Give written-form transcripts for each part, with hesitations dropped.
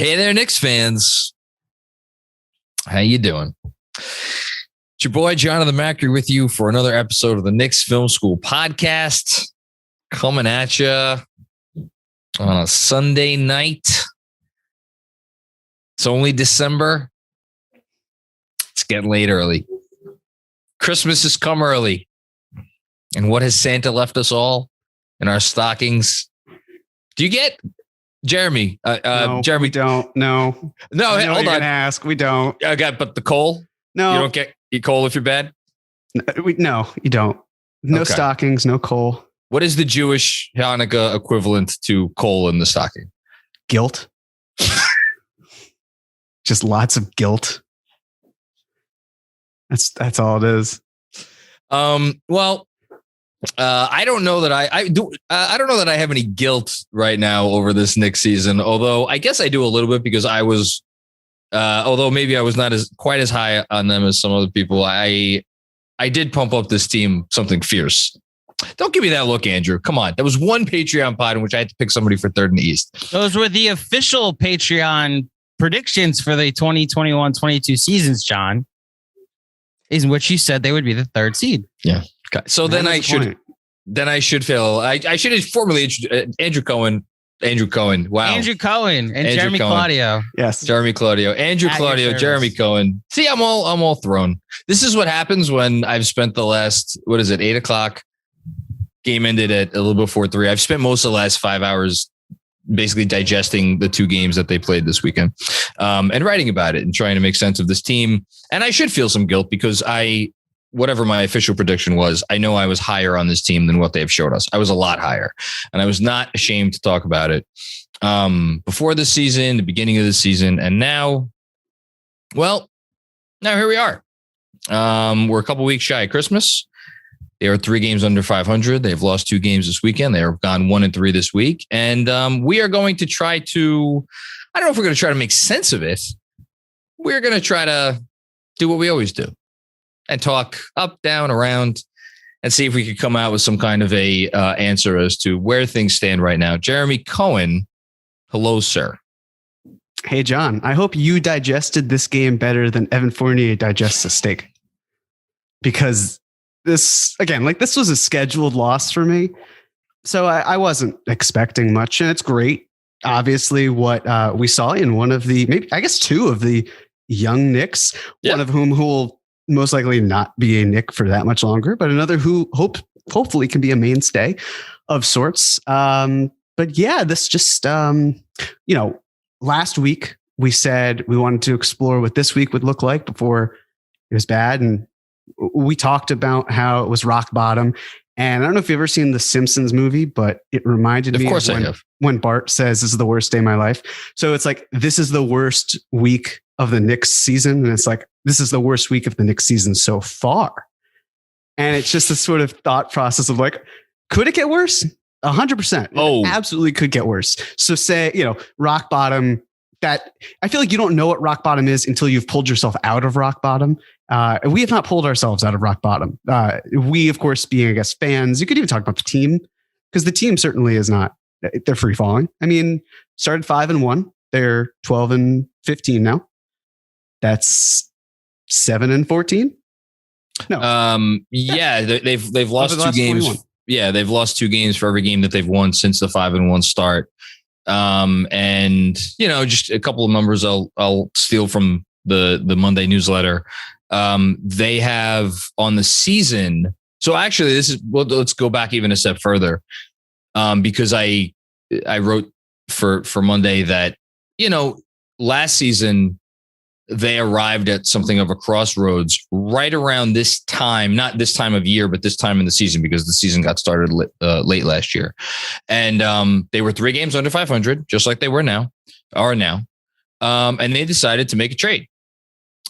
Hey there, Knicks fans. How you doing? It's your boy, Jonathan Macri, with you for another episode of the Knicks Film School Podcast. Coming at you on a Sunday night. It's only December. It's getting late early. Christmas has come early. And what has Santa left us all in our stockings? Do you get... Jeremy, no, Jeremy, we don't. No, hold on. Ask, we don't. Okay, but the coal? No, you don't get coal if you're bad. No, you don't. No Okay. stockings, no coal. What is the Jewish Hanukkah equivalent to coal in the stocking? Guilt. Just lots of guilt. That's all it is. Well. I don't know that I do. I don't know that I have any guilt right now over this Knicks season. Although I guess I do a little bit because I was, although maybe I was not quite as high on them as some other people. I did pump up this team something fierce. Don't give me that look, Andrew. Come on, that was one Patreon pod in which I had to pick somebody for third in the East. Those were the official Patreon predictions for the 2021-22 seasons, John. In which you said they would be the third seed. Yeah. Okay. So then I should fail. I should have formally introduced Andrew Cohen. Wow. Andrew Cohen and Jeremy Claudio. Yes. Jeremy Claudio. Andrew Claudio, Jeremy Cohen. See, I'm all thrown. This is what happens when I've spent the last, 8 o'clock. Game ended at a little before 3. I've spent most of the last 5 hours basically digesting the 2 games that they played this weekend, and writing about it and trying to make sense of this team. And I should feel some guilt because whatever my official prediction was, I know I was higher on this team than what they have showed us. I was a lot higher, and I was not ashamed to talk about it before the season, the beginning of the season. And now here we are. We're a couple weeks shy of Christmas. They are 3 games under 500. They've lost 2 games this weekend. They are gone 1-3 this week. And we are going to try to, I don't know if we're going to try to make sense of it. We're going to try to do what we always do and talk up, down, around, and see if we could come out with some kind of a answer as to where things stand right now. Jeremy Cohen, hello, sir. Hey, John, I hope you digested this game better than Evan Fournier digests a steak. Because this was a scheduled loss for me. So I wasn't expecting much, and it's great. Obviously, what we saw in one of the, maybe, I guess 2 of the young Knicks, one of whom who will most likely not be a Knick for that much longer, but another who hopefully can be a mainstay of sorts. But yeah, this just, last week we said we wanted to explore what this week would look like before it was bad. And we talked about how it was rock bottom. And I don't know if you've ever seen the Simpsons movie, but it reminded me of when Bart says, "This is the worst day of my life." So it's like, this is the worst week of the Knicks season. And it's like, this is the worst week of the Knicks season so far. And it's just this sort of thought process of like, could it get worse? 100%. Oh, it absolutely could get worse. So say, rock bottom, that I feel like you don't know what rock bottom is until you've pulled yourself out of rock bottom. We have not pulled ourselves out of rock bottom. We, of course, being, I guess, fans, you could even talk about the team, because the team certainly is not, they're free falling. I mean, started 5-1. They're 12-15 now. That's 7-14. No. Yeah, they've lost 2 games. 21. Yeah, they've lost 2 games for every game that they've won since the 5-1 start. And just a couple of numbers I'll steal from the Monday newsletter. They have on the season. So actually, let's go back even a step further, because I wrote for Monday that last season they arrived at something of a crossroads right around this time, not this time of year, but this time in the season, because the season got started late last year. And they were 3 games under 500, just like they are now. And they decided to make a trade.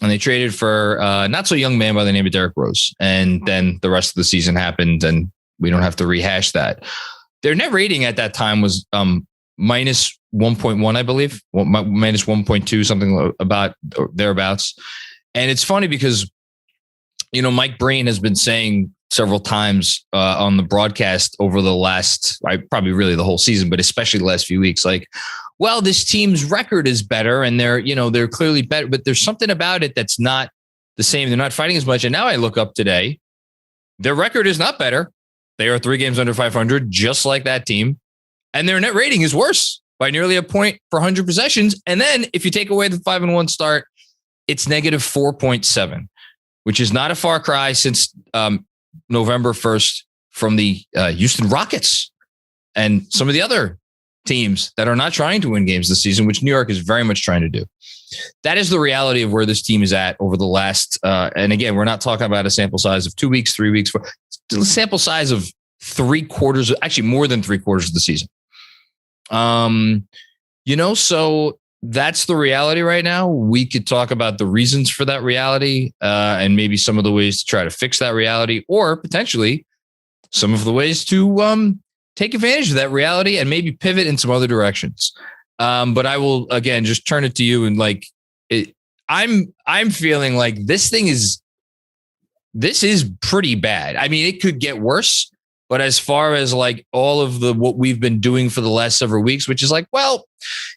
And they traded for a not so young man by the name of Derrick Rose. And then the rest of the season happened, and we don't have to rehash that. Their net rating at that time was minus 1.1, I believe, minus 1.2, something about thereabouts. And it's funny because, Mike Breen has been saying several times on the broadcast over the last, probably really the whole season, but especially the last few weeks, like, well, this team's record is better and they're clearly better, but there's something about it that's not the same. They're not fighting as much. And now I look up today, their record is not better. They are 3 games under 500, just like that team. And their net rating is worse by nearly a point per 100 possessions. And then if you take away the 5-1 start, it's negative 4.7, which is not a far cry since November 1st from the Houston Rockets and some of the other teams that are not trying to win games this season, which New York is very much trying to do. That is the reality of where this team is at over the last, and again, we're not talking about a sample size of 2 weeks, 3 weeks, sample size of 3/4, actually more than 3/4 of the season. So that's the reality right now. We could talk about the reasons for that reality and maybe some of the ways to try to fix that reality, or potentially some of the ways to take advantage of that reality and maybe pivot in some other directions. But I will, again, just turn it to you. And I'm feeling like this is pretty bad. I mean, it could get worse, but as far as like all of what we've been doing for the last several weeks, which is like, well,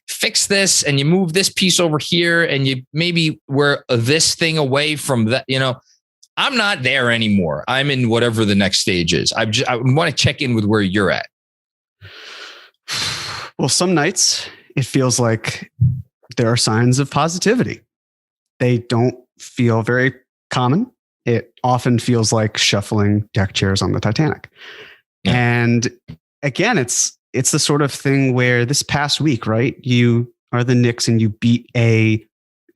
fix this and you move this piece over here and you maybe we're this thing away from that, I'm not there anymore. I'm in whatever the next stage is. I want to check in with where you're at. Well, some nights it feels like there are signs of positivity. They don't feel very common. It often feels like shuffling deck chairs on the Titanic. Yeah. And again, it's the sort of thing where this past week, right? You are the Knicks and you beat a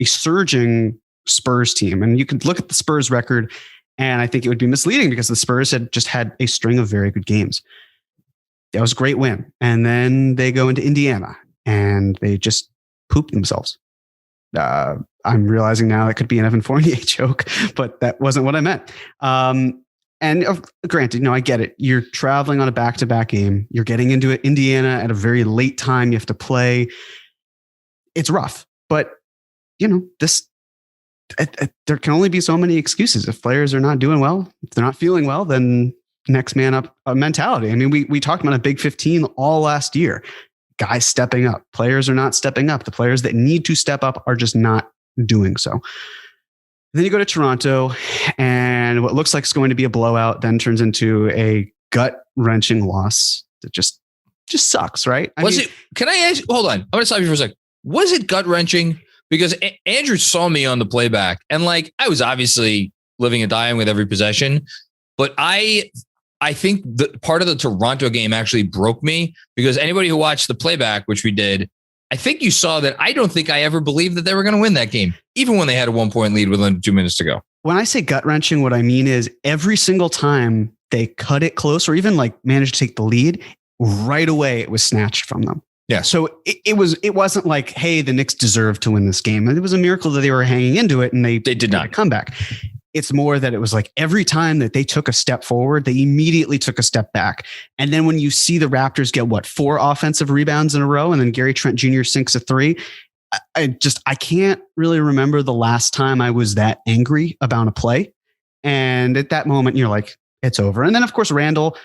surging Spurs team. And you could look at the Spurs record and I think it would be misleading because the Spurs had just had a string of very good games. That was a great win. And then they go into Indiana and they just pooped themselves. I'm realizing now it could be an Evan Fournier joke, but that wasn't what I meant. And granted, I get it. You're traveling on a back-to-back game. You're getting into Indiana at a very late time. You have to play. It's rough, but there can only be so many excuses. If players are not doing well, if they're not feeling well, then next man up mentality. I mean, we talked about a Big 15 all last year. Guys stepping up. Players are not stepping up. The players that need to step up are just not doing so. Then you go to Toronto, and what looks like it's going to be a blowout then turns into a gut-wrenching loss that just sucks, right? Can I ask, hold on. I'm going to stop you for a second. Was it gut-wrenching? Because Andrew saw me on the playback, and I was obviously living and dying with every possession, but I think the part of the Toronto game actually broke me because anybody who watched the playback, which we did, I think you saw that I don't think I ever believed that they were going to win that game, even when they had a 1-point lead with under 2 minutes to go. When I say gut wrenching, what I mean is every single time they cut it close or even managed to take the lead, right away it was snatched from them. Yeah. So it wasn't like, hey, the Knicks deserved to win this game. It was a miracle that they were hanging into it and they did not come back. It's more that it was like every time that they took a step forward, they immediately took a step back. And then when you see the Raptors get 4 offensive rebounds in a row, and then Gary Trent Jr. sinks a 3, I can't really remember the last time I was that angry about a play. And at that moment, you're like, it's over. And then of course, Randall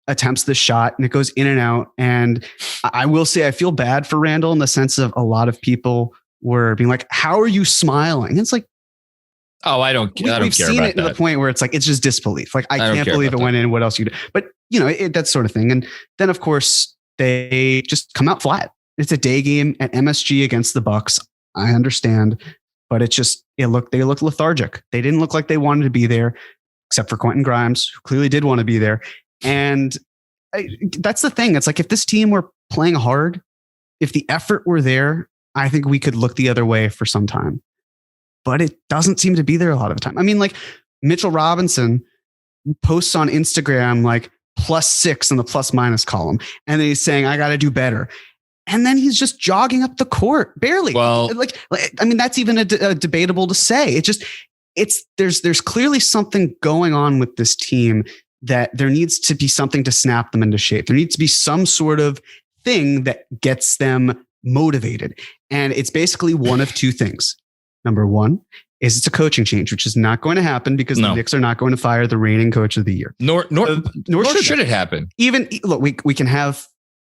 attempts the shot and it goes in and out. And I will say, I feel bad for Randall in the sense of a lot of people were being like, how are you smiling? And it's like, oh, I don't care. We've seen it to the point where it's like, it's just disbelief. Like, I can't believe it went in. What else you do? But that sort of thing. And then of course they just come out flat. It's a day game at MSG against the Bucks. I understand, but they look lethargic. They didn't look like they wanted to be there, except for Quentin Grimes, who clearly did want to be there. And that's the thing. It's like, if this team were playing hard, if the effort were there, I think we could look the other way for some time. But it doesn't seem to be there a lot of the time. I mean, Mitchell Robinson posts on Instagram +6 in the plus minus column. And then he's saying, I got to do better. And then he's just jogging up the court, barely. Well, that's even a debatable to say. There's clearly something going on with this team that there needs to be something to snap them into shape. There needs to be some sort of thing that gets them motivated. And it's basically one of two things. Number one is it's a coaching change, which is not going to happen because the Knicks are not going to fire the reigning coach of the year. Nor should it happen. Even look, we can have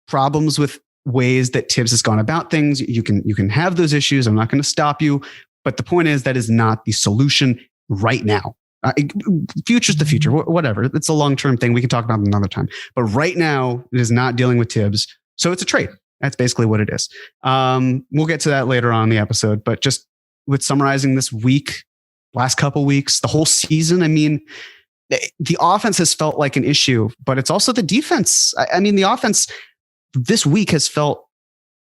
problems with ways that Tibbs has gone about things. You can have those issues. I'm not going to stop you. But the point is that is not the solution right now. Future's the future, whatever. It's a long-term thing. We can talk about it another time. But right now, it is not dealing with Tibbs. So it's a trade. That's basically what it is. We'll get to that later on in the episode. But just with summarizing this week, last couple weeks, the whole season, I mean, the offense has felt like an issue, but it's also the defense. I mean, the offense this week has felt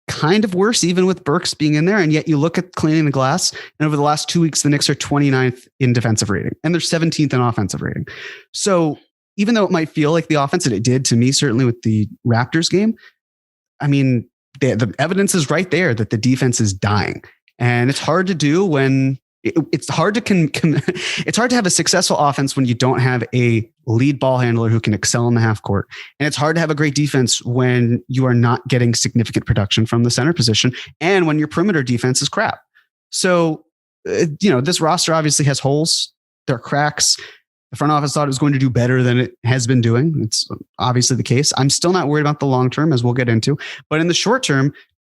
kind of worse, even with Burks being in there. And yet you look at cleaning the glass, and over the last 2 weeks, the Knicks are 29th in defensive rating and they're 17th in offensive rating. So even though it might feel like the offense, and it did to me, certainly with the Raptors game, I mean, the evidence is right there that the defense is dying, and it's hard to do when it's hard to it's hard to have a successful offense when you don't have a lead ball handler who can excel in the half court. And it's hard to have a great defense when you are not getting significant production from the center position and when your perimeter defense is crap. So, this roster obviously has holes. There are cracks. The front office thought it was going to do better than it has been doing. It's obviously the case. I'm still not worried about the long term, as we'll get into, but in the short term,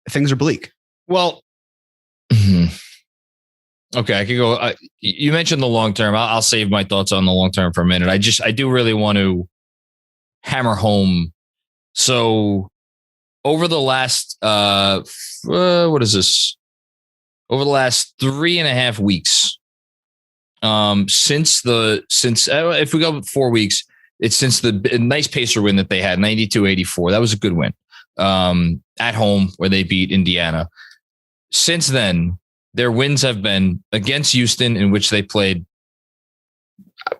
things are bleak. Well, okay, I could go. You mentioned the long term. I'll save my thoughts on the long term for a minute. I do really want to hammer home. So over the last, what is this? Over the last 3.5 weeks, if we go 4 weeks, it's since the nice Pacer win that they had, 92-84. That was a good win at home where they beat Indiana. Since then, their wins have been against Houston, in which they played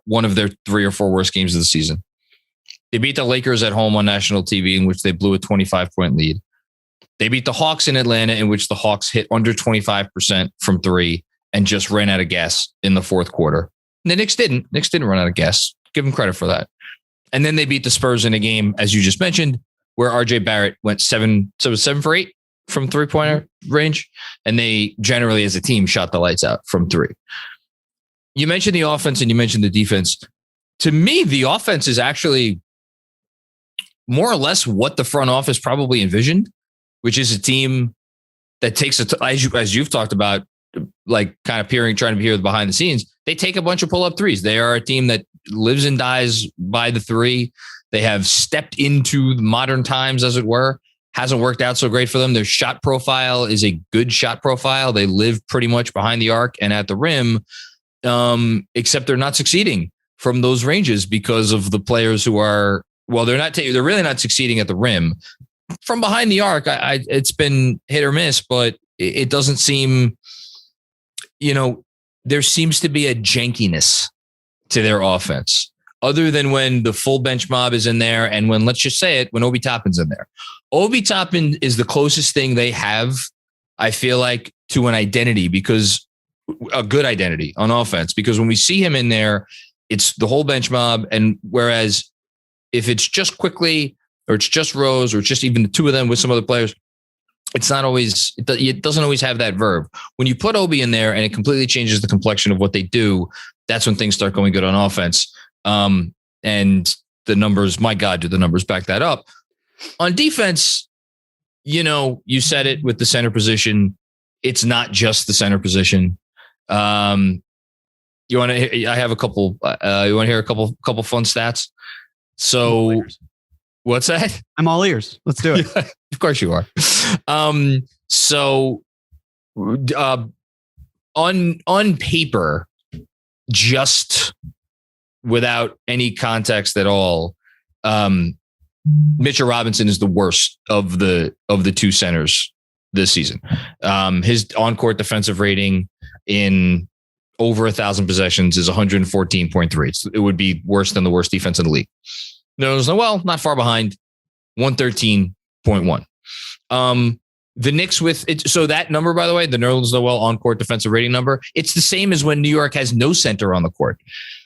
one of their 3 or 4 worst games of the season. They beat the Lakers at home on national TV, in which they blew a 25-point lead. They beat the Hawks in Atlanta, in which the Hawks hit under 25% from 3 and just ran out of gas in the fourth quarter. And the Knicks didn't. Knicks didn't run out of gas. Give them credit for that. And then they beat the Spurs in a game, as you just mentioned, where RJ Barrett went 7 for 8 from 3-pointer range. And they generally, as a team, shot the lights out from 3. You mentioned the offense and you mentioned the defense. To me, the offense is actually more or less what the front office probably envisioned, which is a team that takes, as you've talked about, like kind of trying to peer behind the scenes. They take a bunch of pull-up threes. They are a team that lives and dies by the 3. They have stepped into modern times, as it were. Hasn't worked out so great for them. Their shot profile is a good shot profile. They live pretty much behind the arc and at the rim, except they're not succeeding from those ranges because of the players who are, well, they're really not succeeding at the rim. From behind the arc, it's been hit or miss, but it doesn't seem, there seems to be a jankiness to their offense, other than when the full bench mob is in there and when, let's just say it, when Obi Toppin's in there. Obi Toppin is the closest thing they have, I feel like, to an identity, because a good identity on offense, because when we see him in there, it's the whole bench mob. And whereas if it's just Quickly or it's just Rose or it's just even the 2 of them with some other players, it's not always, it doesn't always have that verve. When you put Obi in there and it completely changes the complexion of what they do, that's when things start going good on offense. And the numbers, my God, do the numbers back that up? On defense, you said it with the center position. It's not just the center position. You want to? I have a couple. You want to hear a couple fun stats? So, what's that? I'm all ears. Let's do it. Of course you are. On paper, just without any context at all, Mitchell Robinson is the worst of the 2 centers this season. His on-court defensive rating in over 1,000 possessions is 114.3. It would be worse than the worst defense in the league. Not far behind, 113.1. The Knicks with it. So that number, by the way, the Nerlens Noel on-court defensive rating number, it's the same as when New York has no center on the court.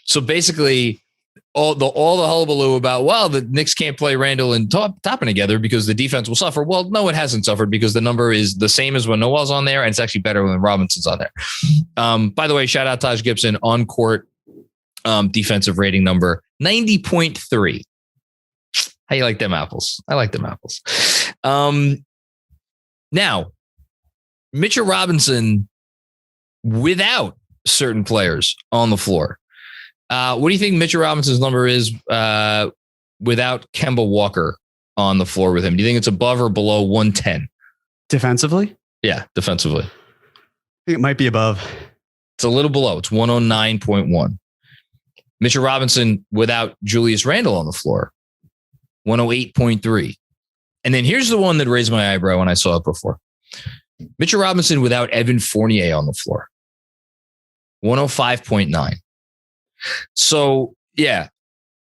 So basically, all the hullabaloo about, well, the Knicks can't play Randall and Toppin together because the defense will suffer. Well, no, it hasn't suffered because the number is the same as when Noel's on there, and it's actually better when Robinson's on there. By the way, shout out Taj Gibson, on-court defensive rating number 90.3. How you like them apples? I like them apples. Now, Mitchell Robinson without certain players on the floor. What do you think Mitchell Robinson's number is without Kemba Walker on the floor with him? Do you think it's above or below 110? Defensively? Yeah, defensively. I think it might be above. It's a little below. It's 109.1. Mitchell Robinson without Julius Randle on the floor, 108.3. And then here's the one that raised my eyebrow when I saw it before. Mitchell Robinson without Evan Fournier on the floor, 105.9. So, yeah.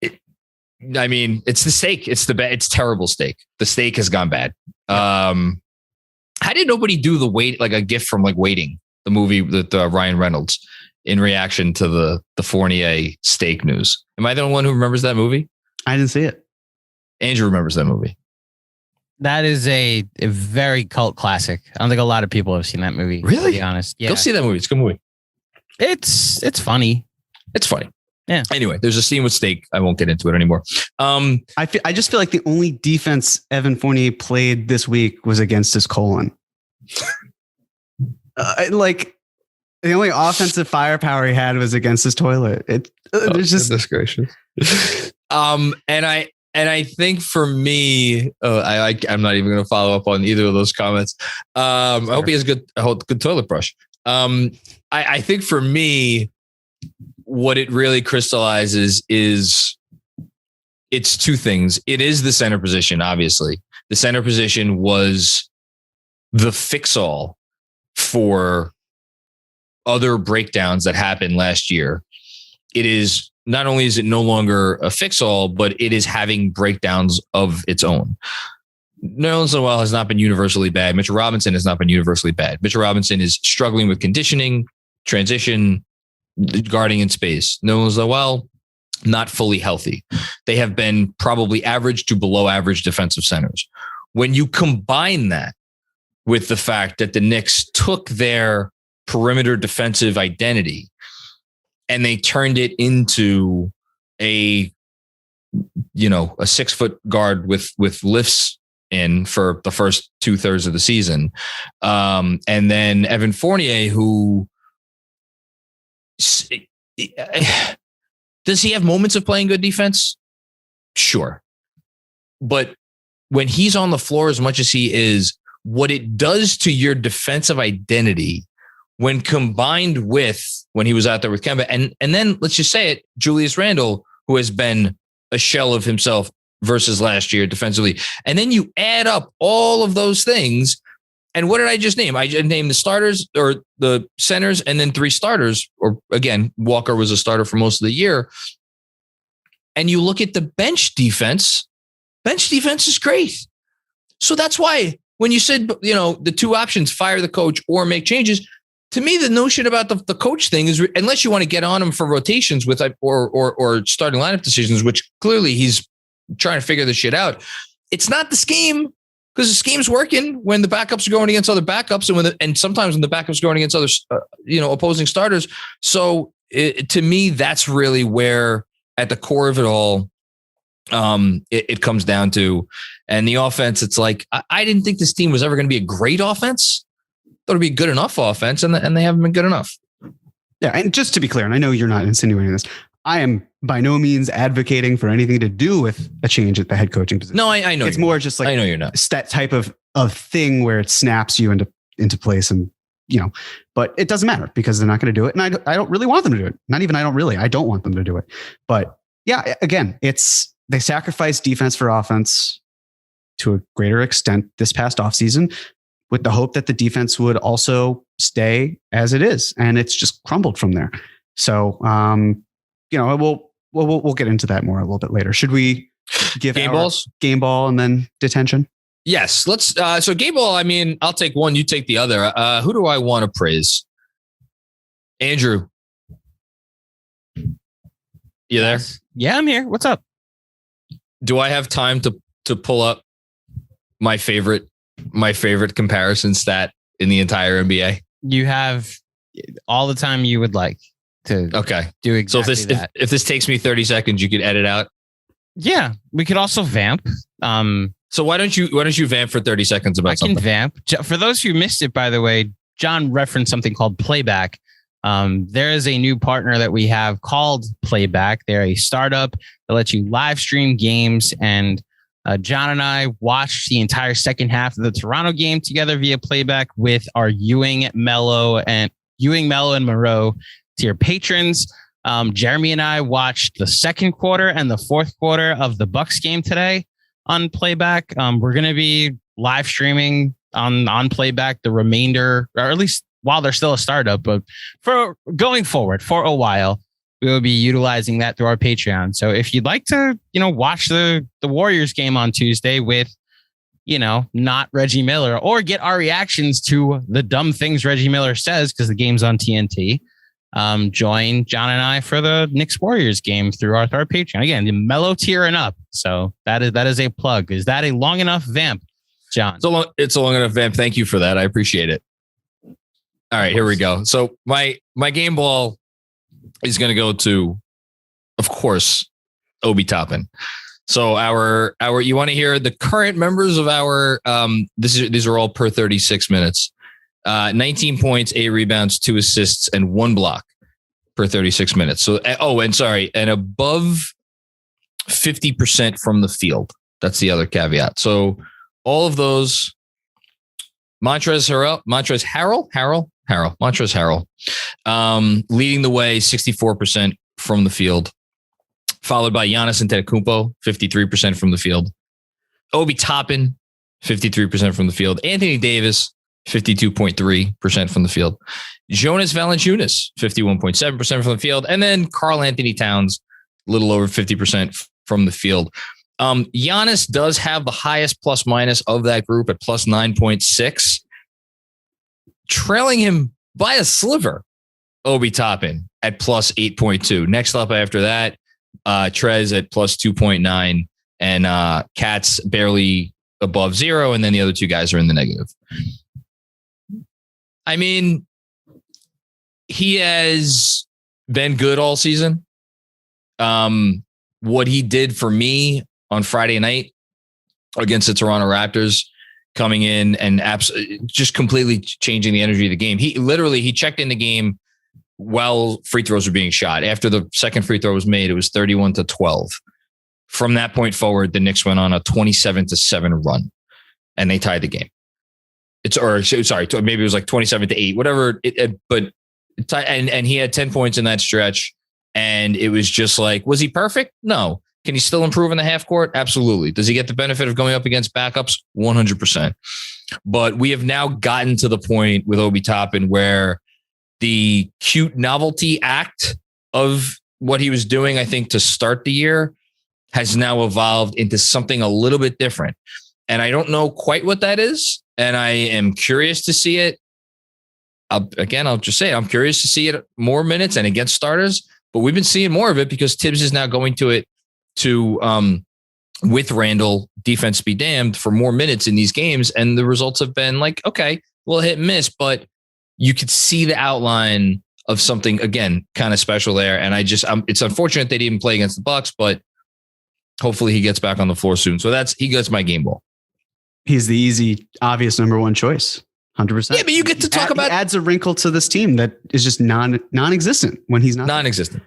It's the steak. It's terrible steak. The steak has gone bad. How did nobody do the wait, like a gift from like Waiting, the movie with Ryan Reynolds in reaction to the Fournier steak news? Am I the only one who remembers that movie? I didn't see it. Andrew remembers that movie. That is a very cult classic. I don't think a lot of people have seen that movie. Really? To be honest. Yeah. Go see that movie. It's a good movie. It's funny. It's funny. Yeah. Anyway, there's a scene with steak. I won't get into it anymore. I just feel like the only defense Evan Fournier played this week was against his colon. Like the only offensive firepower he had was against his toilet. There's just disgracious. And I think for me, I'm not even going to follow up on either of those comments. I hope he has good toilet brush. I think for me, what it really crystallizes is it's two things. It is the center position, obviously. The center position was the fix-all for other breakdowns that happened last year. It is not only is it no longer a fix-all, but it is having breakdowns of its own. Nerlens Noel has not been universally bad. Mitchell Robinson has not been universally bad. Mitchell Robinson is struggling with conditioning, transition, guarding in space. Nerlens Noel, not fully healthy. They have been probably average to below average defensive centers. When you combine that with the fact that the Knicks took their perimeter defensive identity and they turned it into a 6-foot guard with lifts in for the first 2/3 of the season. And then Evan Fournier, who does he have moments of playing good defense? Sure. But when he's on the floor as much as he is, what it does to your defensive identity when combined with when he was out there with Kemba, and then let's just say it, Julius Randle, who has been a shell of himself versus last year defensively. And then you add up all of those things. And what did I just name? I just named the starters or the centers and then 3 starters. Or again, Walker was a starter for most of the year. And you look at the bench defense is great. So that's why when you said, the two options, fire the coach or make changes, to me, the notion about the coach thing is, unless you want to get on him for rotations with or starting lineup decisions, which clearly he's trying to figure this shit out. It's not the scheme, because the scheme's working when the backups are going against other backups and sometimes when the backups are going against other, opposing starters. So to me, that's really where at the core of it all, it comes down to. And the offense, it's like, I didn't think this team was ever going to be a great offense. Thought it'd be a good enough offense, and they haven't been good enough. Yeah, and just to be clear, and I know you're not insinuating this, I am by no means advocating for anything to do with a change at the head coaching position. No, I know. It's more just like I know you're not. That type of thing where it snaps you into place, and but it doesn't matter because they're not going to do it, and I don't really want them to do it. Not even I don't want them to do it. But yeah, again, they sacrifice defense for offense to a greater extent this past offseason, with the hope that the defense would also stay as it is. And it's just crumbled from there. So, we'll get into that more a little bit later. Should we give game ball and then detention? Yes, let's. So game ball, I'll take one, you take the other. Who do I want to praise? Andrew. You there? Yeah, I'm here. What's up? Do I have time to pull up my favorite comparison stat in the entire NBA? You have all the time you would like to. Okay. Do exactly that. If this takes me 30 seconds, you could edit out. Yeah, we could also vamp. So why don't you vamp for 30 seconds about something? I can vamp. For those who missed it, by the way, John referenced something called Playback. There is a new partner that we have called Playback. They're a startup that lets you live stream games. And John and I watched the entire second half of the Toronto game together via Playback with our Ewing, Mello, and Moreau tier patrons. Jeremy and I watched the second quarter and the fourth quarter of the Bucks game today on Playback. We're going to be live streaming on Playback the remainder, or at least while they're still a startup, but for going forward for a while, we will be utilizing that through our Patreon. So if you'd like to, watch the Warriors game on Tuesday with, not Reggie Miller, or get our reactions to the dumb things Reggie Miller says, because the game's on TNT, join John and I for the Knicks Warriors game through our Patreon. Again, the mellow tier and up. So that is a plug. Is that a long enough vamp, John? It's a long enough vamp. Thank you for that. I appreciate it. All right, here we go. So my game ball is going to go to, of course, Obi Toppin. So our you want to hear the current members of our these are all per 36 minutes. 19 points, 8 rebounds, 2 assists, and 1 block per 36 minutes. So, and above 50% from the field. That's the other caveat. So all of those, Montrezl Harrell, leading the way, 64% from the field, followed by Giannis Antetokounmpo, 53% from the field. Obi Toppin, 53% from the field. Anthony Davis, 52.3% from the field. Jonas Valanciunas, 51.7% from the field. And then Karl Anthony Towns, a little over 50% from the field. Giannis does have the highest plus minus of that group at plus 9.6. Trailing him by a sliver, Obi Toppin at plus 8.2. Next up after that, Trez at plus 2.9 and Katz barely above 0. And then the other two guys are in the negative. I mean, he has been good all season. What he did for me on Friday night against the Toronto Raptors, coming in and just completely changing the energy of the game. He checked in the game while free throws were being shot. After the second free throw was made, it was 31-12. From that point forward, the Knicks went on a 27-7 run and they tied the game. Maybe it was like 27-8, whatever. And he had 10 points in that stretch. And it was just like, was he perfect? No. Can he still improve in the half court? Absolutely. Does he get the benefit of going up against backups? 100%. But we have now gotten to the point with Obi Toppin where the cute novelty act of what he was doing, I think, to start the year has now evolved into something a little bit different. And I don't know quite what that is. And I am curious to see it. I'll just say I'm curious to see it more minutes and against starters. But we've been seeing more of it because Tibbs is now going to it with Randall, defense be damned, for more minutes in these games. And the results have been like, okay, well, hit and miss, but you could see the outline of something, again, kind of special there. And it's unfortunate they didn't play against the Bucks, but hopefully he gets back on the floor soon. So he gets my game ball. He's the easy, obvious number one choice. 100%. Yeah, but you get to talk about... He adds a wrinkle to this team that is just non-existent when he's not. Non-existent.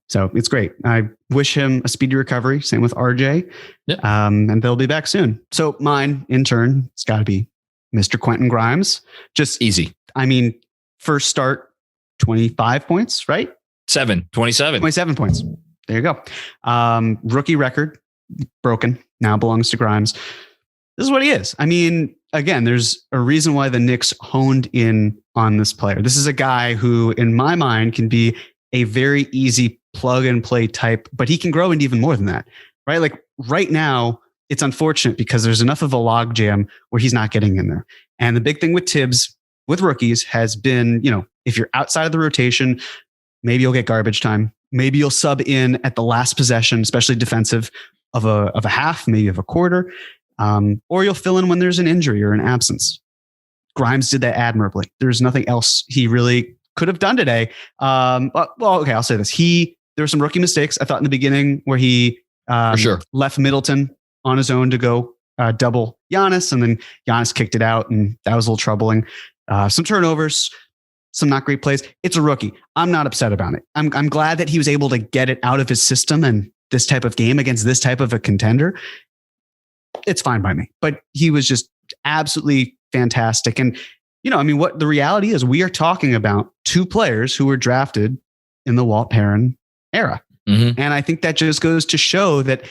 So it's great. I wish him a speedy recovery. Same with RJ. Yep. And they'll be back soon. So mine, in turn, it's got to be Mr. Quentin Grimes. Just easy. I mean, first start, 25 points, right? 27 points. There you go. Rookie record broken. Now belongs to Grimes. This is what he is. I mean, again, there's a reason why the Knicks honed in on this player. This is a guy who, in my mind, can be a very easy plug and play type, but he can grow into even more than that, right? Like right now, it's unfortunate because there's enough of a logjam where he's not getting in there. And the big thing with Tibbs, with rookies, has been, if you're outside of the rotation, maybe you'll get garbage time. Maybe you'll sub in at the last possession, especially defensive of a half, maybe of a quarter. Or you'll fill in when there's an injury or an absence. Grimes did that admirably. There's nothing else he really could have done today. Okay, I'll say this. There were some rookie mistakes, I thought, in the beginning where he For sure. left Middleton on his own to go double Giannis, and then Giannis kicked it out, and that was a little troubling. Some turnovers, some not great plays. It's a rookie. I'm not upset about it. I'm glad that he was able to get it out of his system and this type of game against this type of a contender. It's fine by me. But he was just absolutely fantastic. And, what the reality is, we are talking about two players who were drafted in the Walt Perrin era. Mm-hmm. And I think that just goes to show that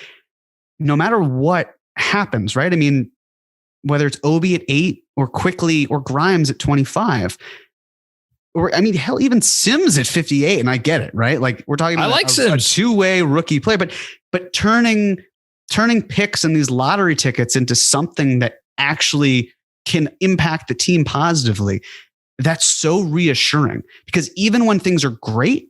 no matter what happens, right? I mean, whether it's Obi at 8 or Quickly or Grimes at 25, or hell, even Sims at 58, and I get it, right? Like we're talking about a two-way rookie play, but turning picks and these lottery tickets into something that actually can impact the team positively, that's so reassuring. Because even when things are great,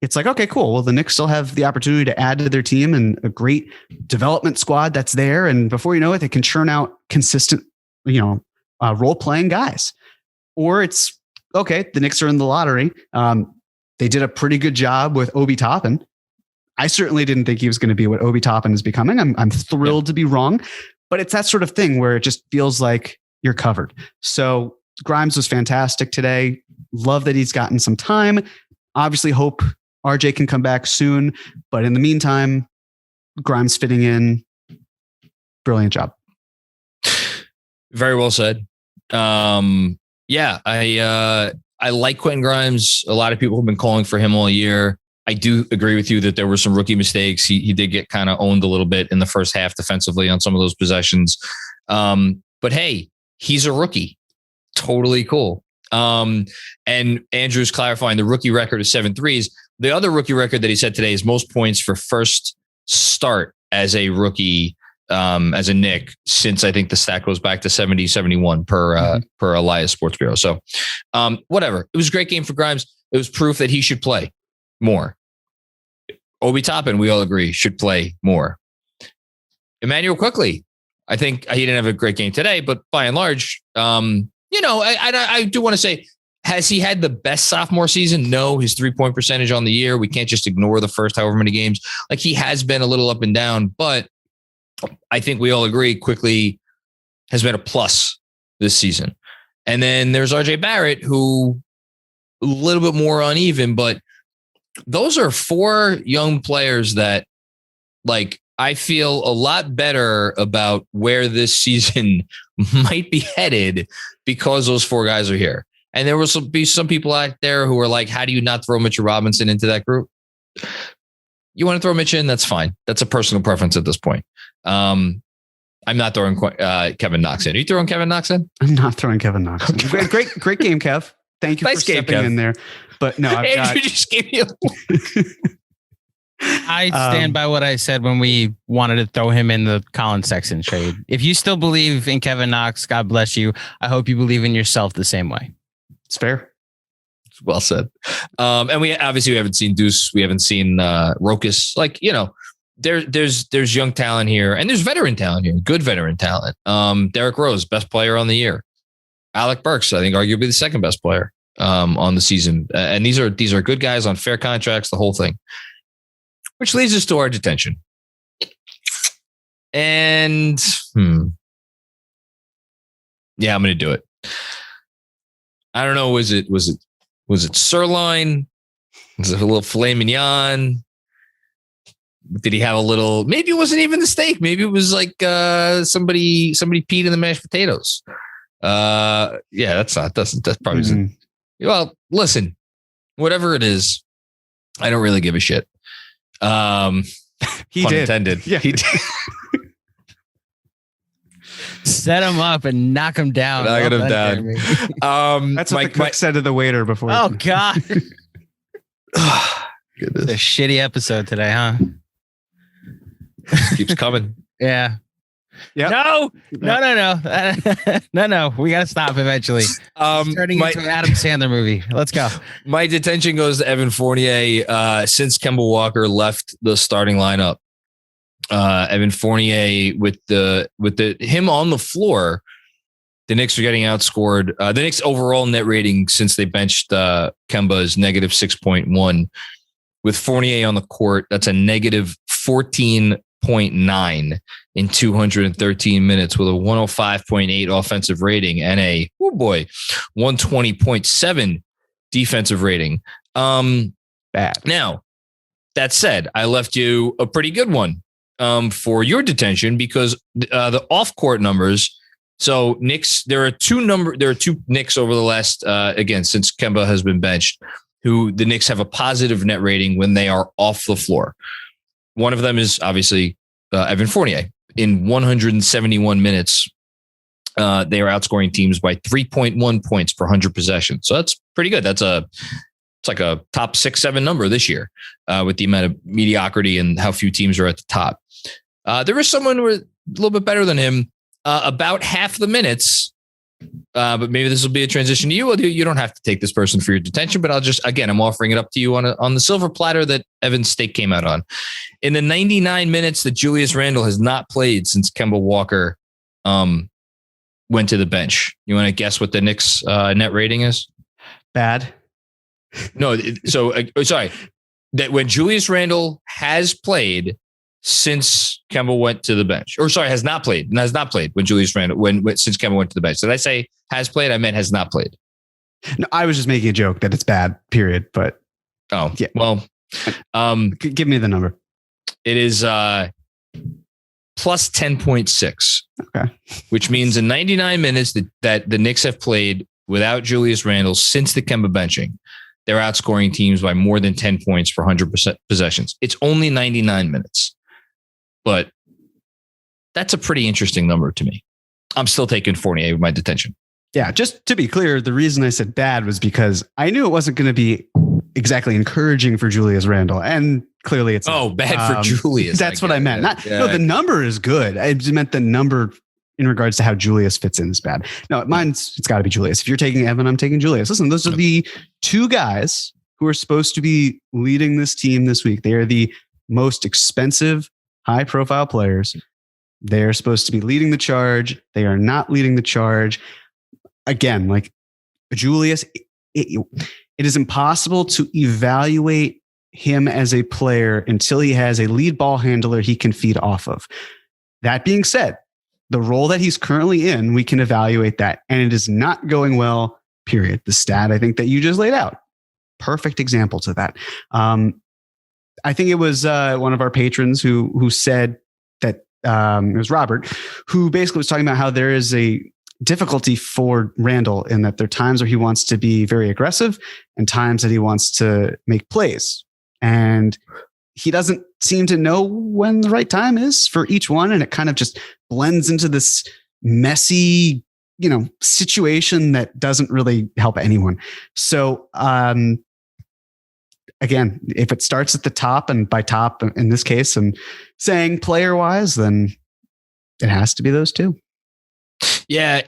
it's like, okay, cool. Well, the Knicks still have the opportunity to add to their team and a great development squad that's there. And before you know it, they can churn out consistent, role-playing guys. Or it's, okay, the Knicks are in the lottery. They did a pretty good job with Obi Toppin. I certainly didn't think he was going to be what Obi Toppin is becoming. I'm thrilled to be wrong, but it's that sort of thing where it just feels like you're covered. So Grimes was fantastic today. Love that he's gotten some time. Obviously hope RJ can come back soon, but in the meantime, Grimes fitting in. Brilliant job. Very well said. Yeah, I like Quentin Grimes. A lot of people have been calling for him all year. I do agree with you that there were some rookie mistakes. He did get kind of owned a little bit in the first half defensively on some of those possessions. But hey, he's a rookie. Totally cool. And Andrew's clarifying the rookie record is 7 threes. The other rookie record that he set today is most points for first start as a rookie, as a Knick, since I think the stat goes back to 70-71 per Elias Sports Bureau. So whatever. It was a great game for Grimes. It was proof that he should play more. Obi Toppin, we all agree, should play more. Emmanuel Quickly, I think he didn't have a great game today, but by and large, I do want to say, has he had the best sophomore season? No, his 3-point percentage on the year. We can't just ignore the first however many games. Like, he has been a little up and down, but I think we all agree Quickly has been a plus this season. And then there's RJ Barrett, who a little bit more uneven, but those are 4 young players that, like, I feel a lot better about where this season might be headed because those 4 guys are here. And there will be some people out there who are like, how do you not throw Mitchell Robinson into that group? You want to throw Mitch in? That's fine. That's a personal preference at this point. I'm not throwing Kevin Knox in. Are you throwing Kevin Knox in? I'm not throwing Kevin Knox in. Great game, Kev. Thank you for stepping in there. But no, Andrew just gave you. I stand by what I said when we wanted to throw him in the Colin Sexton trade. If you still believe in Kevin Knox, God bless you. I hope you believe in yourself the same way. It's fair. Well said. And we haven't seen Deuce. We haven't seen Rokas. Like, there's young talent here, and there's veteran talent here. Good veteran talent. Derrick Rose, best player on the year. Alec Burks, I think, arguably the second best player on the season. And these are good guys on fair contracts. The whole thing, which leads us to our detention. And yeah, I'm going to do it. I don't know. Was it sirloin? Was it a little filet mignon? Did he have a little? Maybe it wasn't even the steak. Maybe it was like somebody peed in the mashed potatoes. Yeah, that's probably. Mm-hmm. Well, listen, whatever it is, I don't really give a shit. He pun did. Intended. Yeah, he did. Set him up and knock him down. Knock him down. That's what the cook said to the waiter before. Oh, God. Goodness. It's a shitty episode today, huh? Keeps coming. Yeah. Yep. No. No. We got to stop eventually. Turning into an Adam Sandler movie. Let's go. My detention goes to Evan Fournier. Since Kemba Walker left the starting lineup, Evan Fournier with him on the floor, the Knicks are getting outscored. The Knicks overall net rating since they benched Kemba is -6.1. With Fournier on the court, that's a -14 100.9 in 213 minutes with a 105.8 offensive rating and a 120.7 defensive rating. Bad. Now, that said, I left you a pretty good one for your detention because the off-court numbers. So Knicks, there are two Knicks over the last again since Kemba has been benched, who the Knicks have a positive net rating when they are off the floor. One of them is obviously Evan Fournier. In 171 minutes, they are outscoring teams by 3.1 points per 100 possessions. So that's pretty good. It's like a top 6-7 number this year with the amount of mediocrity and how few teams are at the top. There is someone who is a little bit better than him, about half the minutes. But maybe this will be a transition to you. You don't have to take this person for your detention, but I'm offering it up to you on the silver platter that Evan's steak came out on. In the 99 minutes that Julius Randle has not played since Kemba Walker went to the bench. You want to guess what the Knicks net rating is? Bad. No. So sorry, that when Julius Randle has played since Kemba went to the bench, or sorry, has not played when Julius Randle since Kemba went to the bench. Did I say has played? I meant has not played. No, I was just making a joke that it's bad, period. But yeah. Well, give me the number. It is plus 10.6. Okay. Which means in 99 minutes that the Knicks have played without Julius Randle since the Kemba benching, they're outscoring teams by more than 10 points per 100% possessions. It's only 99 minutes. But that's a pretty interesting number to me. I'm still taking Fournier with my detention. Yeah, just to be clear, the reason I said bad was because I knew it wasn't going to be exactly encouraging for Julius Randle. And clearly it's bad for Julius. That's what I meant. The number is good. I just meant the number in regards to how Julius fits in is bad. No, it's got to be Julius. If you're taking Evan, I'm taking Julius. Listen, those are the two guys who are supposed to be leading this team this week. They are the most expensive, high-profile players. They're supposed to be leading the charge. They are not leading the charge. Again, like Julius, it is impossible to evaluate him as a player until he has a lead ball handler he can feed off of. That being said, the role that he's currently in, we can evaluate that. And it is not going well, period. The stat I think that you just laid out, perfect example to that. I think it was one of our patrons who said that it was Robert, who basically was talking about how there is a difficulty for Randle in that there are times where he wants to be very aggressive and times that he wants to make plays. And he doesn't seem to know when the right time is for each one. And it kind of just blends into this messy, situation that doesn't really help anyone. So, again, if it starts at the top, and by top in this case, I'm saying player wise, then it has to be those two. Yeah,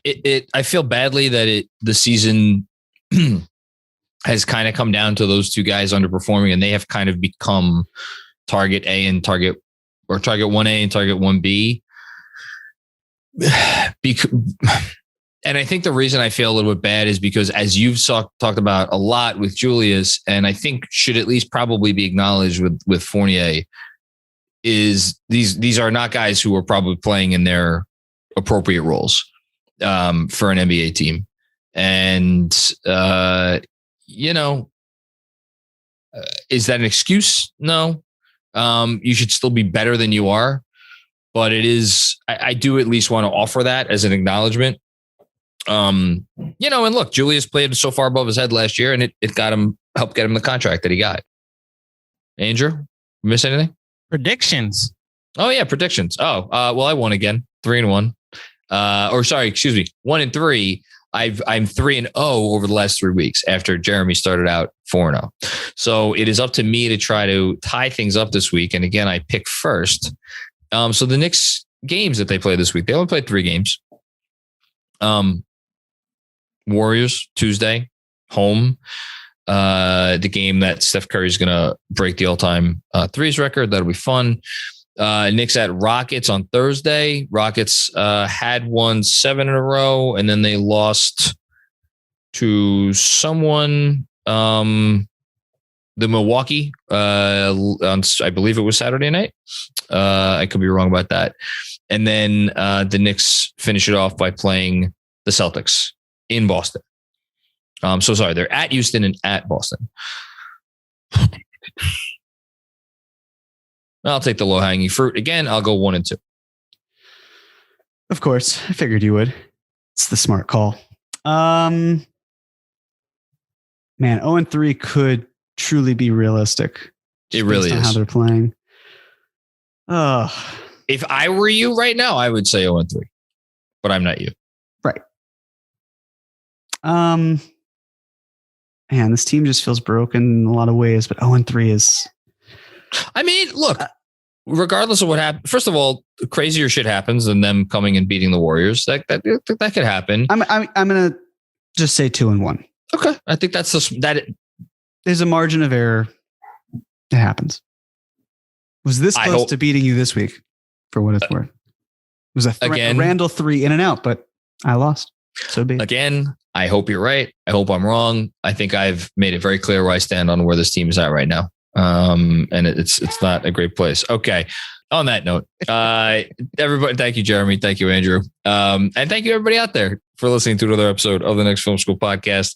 I feel badly that the season has kind of come down to those two guys underperforming, and they have kind of become target A and target 1A and target 1B. And I think the reason I feel a little bit bad is because, as you've talked about a lot with Julius, and I think should at least probably be acknowledged with Fournier, is these are not guys who are probably playing in their appropriate roles for an NBA team. And, is that an excuse? No. You should still be better than you are. But it is, I do at least want to offer that as an acknowledgement. And look, Julius played so far above his head last year, and it helped get him the contract that he got. Andrew, miss anything? Predictions. Oh yeah, predictions. Oh, well, I won again, 3-1. 1-3. I'm 3-0 over the last 3 weeks after Jeremy started out 4-0. So it is up to me to try to tie things up this week. And again, I pick first. So the Knicks games that they play this week, they only played 3 games. Warriors Tuesday, home. The game that Steph Curry is going to break the all-time threes record. That'll be fun. Knicks at Rockets on Thursday. Rockets had won 7 in a row, and then they lost to someone. the Milwaukee, I believe it was Saturday night. I could be wrong about that. And then the Knicks finish it off by playing the Celtics in Boston. So sorry, they're at Houston and at Boston. I'll take the low-hanging fruit. Again, I'll go 1-2. Of course. I figured you would. It's the smart call. Man, 0-3 could truly be realistic. It really is. How they're playing. If I were you right now, I would say 0-3. But I'm not you. Right. Man, this team just feels broken in a lot of ways, but 0-3 is... I mean, look, regardless of what happened, first of all, crazier shit happens than them coming and beating the Warriors. That could happen. I'm going to just say 2-1. Okay. I think that's there's a margin of error. It happens. Was this close to beating you this week for what it's worth? It was a Randall 3 in and out, but I lost. So be it. Again, I hope you're right. I hope I'm wrong. I think I've made it very clear where I stand on where this team is at right now. And it's not a great place. Okay. On that note, everybody, thank you, Jeremy. Thank you, Andrew. And thank you everybody out there for listening to another episode of the Knicks Film School Podcast.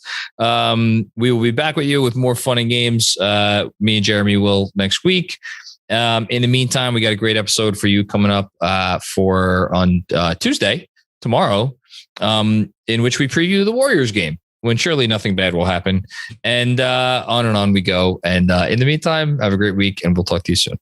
We will be back with you with more fun and games. Me and Jeremy will next week. In the meantime, we got a great episode for you coming up on Tuesday, tomorrow, in which we preview the Warriors game, when surely nothing bad will happen. And on we go. And in the meantime, have a great week, and we'll talk to you soon.